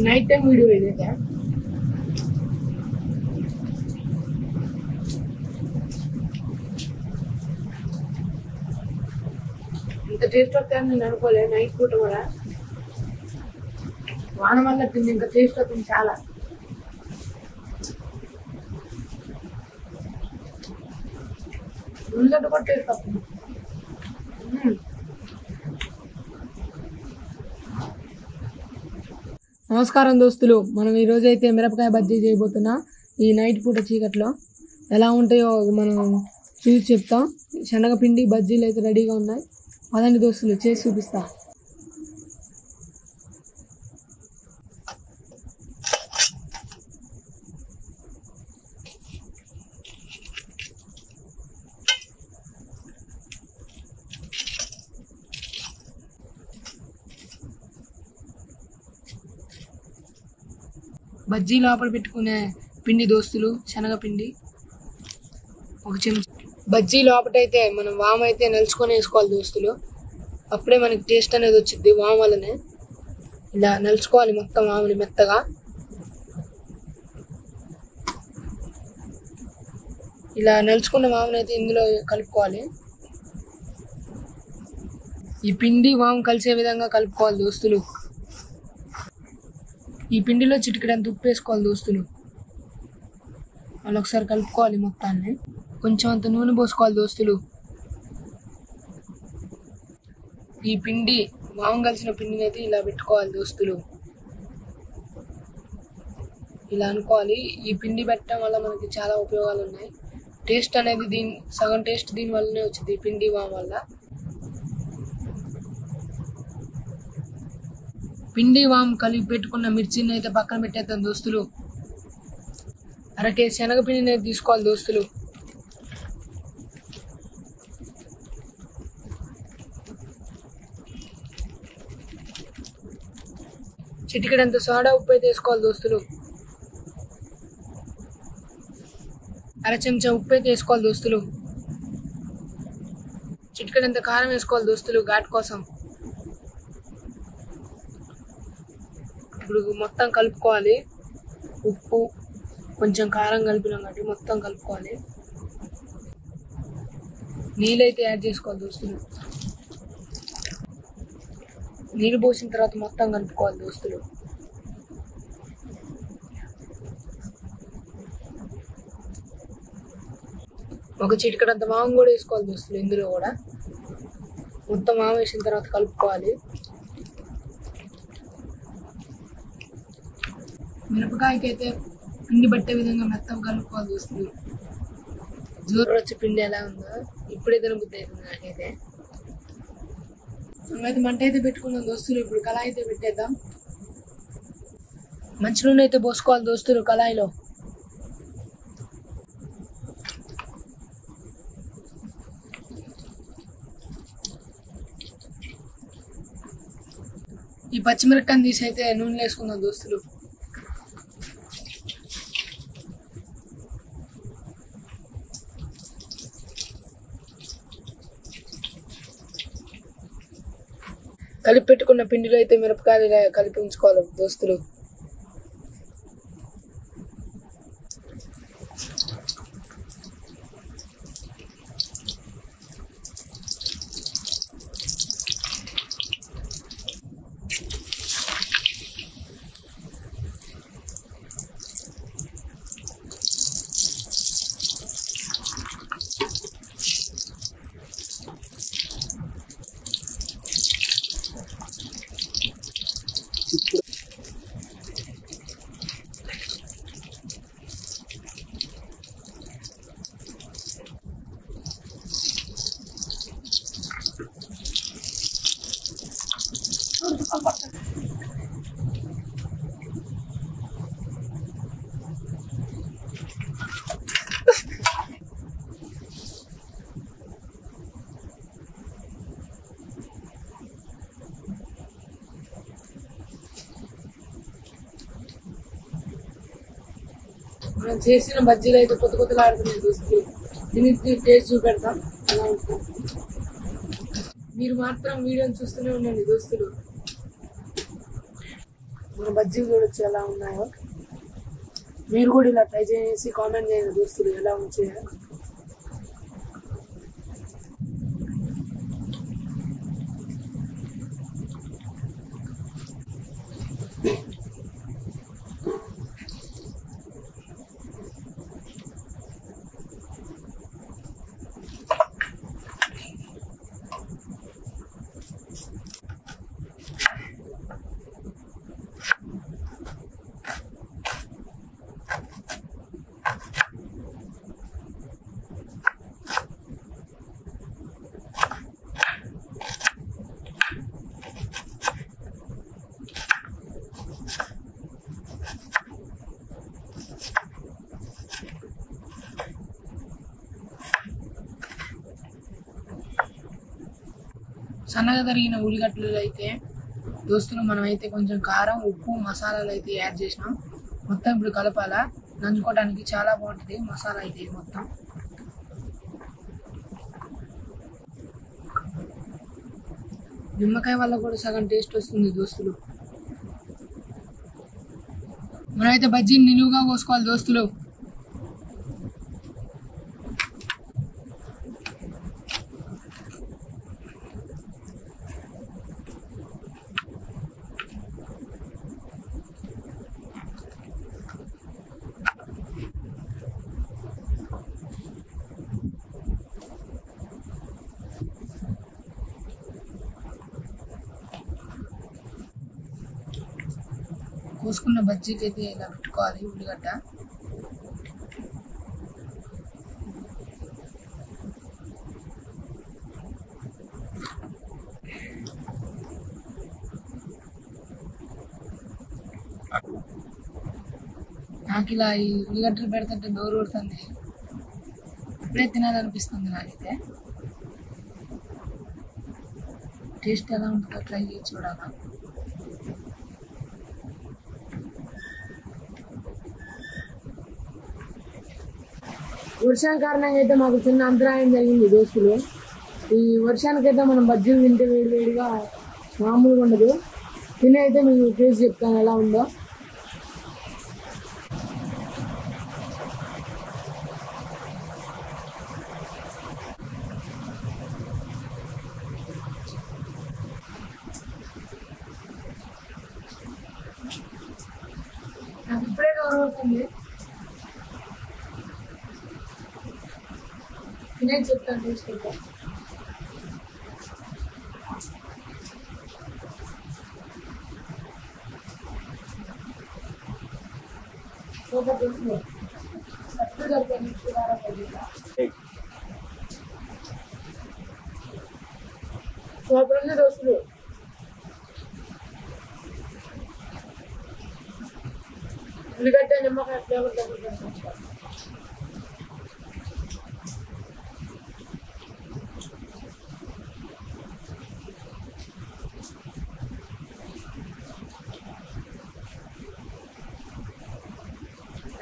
Night time video ఇదైతే ఇంత taste వస్తాయని నేను అనుకోలే. నైట్ పూట కూడా వాన వల్ల తింది ఇంకా టేస్ట్ వస్తుంది చాలా. ఉల్లిగడ్డ కూడా టేస్ట్ వస్తుంది. నమస్కారం దోస్తులు, మనం ఈరోజు అయితే మిరపకాయ బజ్జీ చేయబోతున్నా. ఈ నైట్ పూట చీకట్లో ఎలా ఉంటాయో మనం చూసి చెప్తాం. శనగపిండి బజ్జీలు అయితే రెడీగా ఉన్నాయి. అదండి దోస్తులు, చేసి చూపిస్తా. బజ్జీ లోపల పెట్టుకునే పిండి దోస్తులు, శనగపిండి 1 చెంచా. బజ్జీ లోపటైతే మనం వామ్ అయితే నలుచుకొని వేసుకోవాలి దోస్తులు. అప్పుడే మనకి టేస్ట్ అనేది వచ్చింది. వామ్ వల్లనే ఇలా నలుచుకోవాలి మొత్తం వాముని మెత్తగా. ఇలా నలుచుకున్న వాముని అయితే ఇందులో కలుపుకోవాలి. ఈ పిండి వాము కలిసే విధంగా కలుపుకోవాలి దోస్తులు. ఈ పిండిలో చిటికెడంత ఉప్పు వేసుకోవాలి దోస్తులు. మళ్ళీ ఒకసారి కలుపుకోవాలి మొత్తాన్ని. కొంచెం అంత నూనె పోసుకోవాలి దోస్తులు. ఈ పిండి వాము కలిసిన పిండిని అయితే ఇలా పెట్టుకోవాలి దోస్తులు. ఇలా అనుకోవాలి. ఈ పిండి పెట్టడం వల్ల మనకి చాలా ఉపయోగాలు ఉన్నాయి. టేస్ట్ అనేది సగం టేస్ట్ దీని వల్లనే వచ్చింది, ఈ పిండి వాము వల్ల. పిండి వాము కలిపి పెట్టుకున్న మిర్చిని అయితే పక్కన పెట్టేద్దాం దోస్తులు. 1/2 కేజీ శనగపిండిని అయితే తీసుకోవాలి దోస్తులు. చిటికెడంత సోడా ఉప్పు అయితే వేసుకోవాలి దోస్తులు. 1/2 చెంచా ఉప్పు అయితే వేసుకోవాలి దోస్తులు. చిటికెడంత కారం వేసుకోవాలి దోస్తులు ఘాటు కోసం. ఇప్పుడు మొత్తం కలుపుకోవాలి. ఉప్పు కొంచెం కారం కలిపినాం కాబట్టి మొత్తం కలుపుకోవాలి. నీళ్ళైతే యాడ్ చేసుకోవాలి దోస్తులు. నీళ్ళు పోసిన తర్వాత మొత్తం కలుపుకోవాలి దోస్తులు. ఒక చిటికెడంత వాము కూడా వేసుకోవాలి దోస్తులు. ఇందులో కూడా మొత్తం వాము వేసిన తర్వాత కలుపుకోవాలి. మిరపకాయకి అయితే పిండి పట్టే విధంగా మెత్తగా కలుపుకోవాలి దోస్తులు. జోరు వచ్చే పిండి ఎలా ఉందో ఇప్పుడే తినబుద్ధి అవుతుంది నాకైతే. మనమైతే మంట అయితే పెట్టుకున్నాం దోస్తులు. ఇప్పుడు కళాయి అయితే పెట్టేద్దాం. మంచి నూనె అయితే పోసుకోవాలి దోస్తులు కళాయిలో. ఈ పచ్చిమిరపకాయని తీసి అయితే నూనెలో వేసుకుందాం దోస్తులు. కలిపి పెట్టుకున్న పిండిలో అయితే మిరపకాయలు కలిపి ఉంచుకోవాలి దోస్తులు. మనం చేసిన బజ్జీలు అయితే కొత్త కొత్తగా ఆడుతున్నాయి దోస్తులు. దీనికి టేస్ట్ చూపెడతాం ఎలా ఉంటుంది. మీరు మాత్రం వీడియోని చూస్తూనే ఉండండి దోస్తులు. మన బజ్జీలు చూడొచ్చు ఎలా ఉన్నాయో. మీరు కూడా ఇలా ట్రై చేసి కామెంట్ చేయండి దోస్తులు ఎలా వచ్చాయో. సన్నగా తరిగిన ఉల్లిగడ్డలు అయితే దోస్తులు మనమైతే కొంచెం కారం, ఉప్పు, మసాలాలు అయితే యాడ్ చేసినాం. మొత్తం ఇప్పుడు కలపాలా. నంచుకోవడానికి చాలా బాగుంటుంది మసాలా అయితే మొత్తం. నిమ్మకాయ వల్ల కూడా సగం టేస్ట్ వస్తుంది దోస్తులు. మనమైతే బజ్జీని నిలువుగా కోసుకోవాలి దోస్తులు. కోసుకున్న బజ్జీకి అయితే ఇలా పెట్టుకోవాలి ఉల్లిగడ్డ. నాకు ఇలా ఈ ఉల్లిగడ్డలు పెడుతుంటే నోరు ఊరుతుంది. ఇప్పుడే తినాలనిపిస్తుంది నాకైతే. టేస్ట్ ఎలా ఉంటుందో ట్రై చేసి చూడాలా. వర్షం కారణంగా అయితే మాకు చిన్న అంతరాయం జరిగింది దోస్తులు. ఈ వర్షానికైతే మనం బజ్జీలు తింటే వేడివేడిగా మామూలుగా ఉండదు. తిని అయితే మీకు టేస్ట్ చెప్తాను ఎలా ఉందో. నాకు ఇప్పుడే నోరు అవుతుంది. తినేది చెప్తాను తీసుకుంటా. Super taste. కరెక్ట్ దొరికింది. సూపర్ ఉంది దోస్తులు. ఉల్లిగడ్డ నిమ్మకాయ ఫ్లేవర్ తగ్గుతుంది.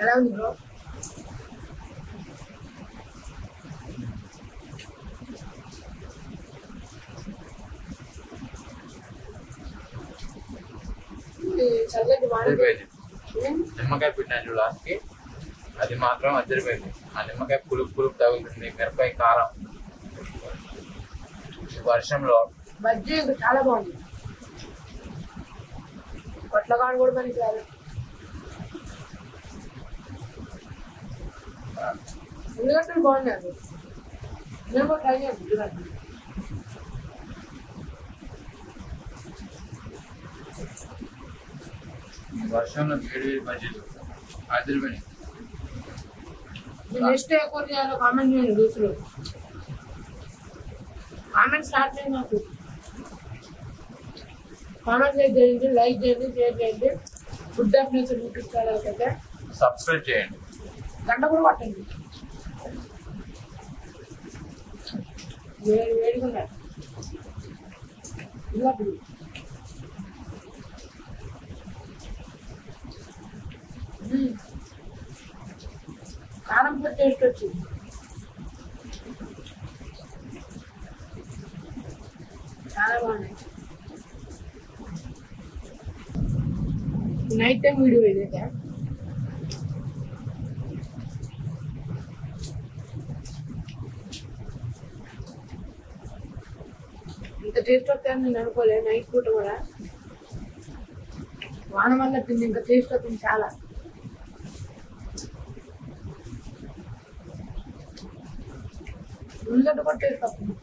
ఎలా ఉంది బ్రో? చల్లటి నిమ్మకాయ పిండి లాస్ట్కి అది మాత్రం అద్దరిపోయింది. ఆ నిమ్మకాయ పులుపు పులుపు తగులుతుంది. మిరపకాయ కారం వర్షంలో బజ్జీ చాలా బాగుంది. పొట్లకాడ కూడా మనకి రాదు. ఉల్లిగడ్డలు బాగున్నాయి. నేను కూడా ట్రై చేయాలి ఉల్లిగడ్డలు. వర్షంలో వేడి వేడి బజ్జీలు అద్దరిపోయినాయి. నెక్స్ట్ ఏ కూర చేయాలో కామెంట్ చేయండి దోస్తులు. కామెంట్ స్టార్ట్ చేయండి. నాకు కామెంట్ చేయండి, లైక్ చేయండి, షేర్ చేయండి. ఫుడ్ ఆఫ్ నేచర్ యూట్యూబ్ ఛానల్కి అయితే సబ్స్క్రైబ్ చేయండి. గంట కూడా పట్టండి. వేడి వేడిగా ఉన్నాయి ఉల్లిగడ్డలు. కారం పొడి టేస్ట్ వచ్చింది. చాలా బాగున్నాయి. నైట్ టైం వీడియో ఇదైతే. ఇంత టేస్ట్ వస్తాయని నేను అనుకోలేదు. నైట్ పూట కూడా వాన వల్ల తింది ఇంకా టేస్ట్ వస్తుంది చాలా. ఉల్లిగడ్డ కూడా టేస్ట్ వస్తుంది.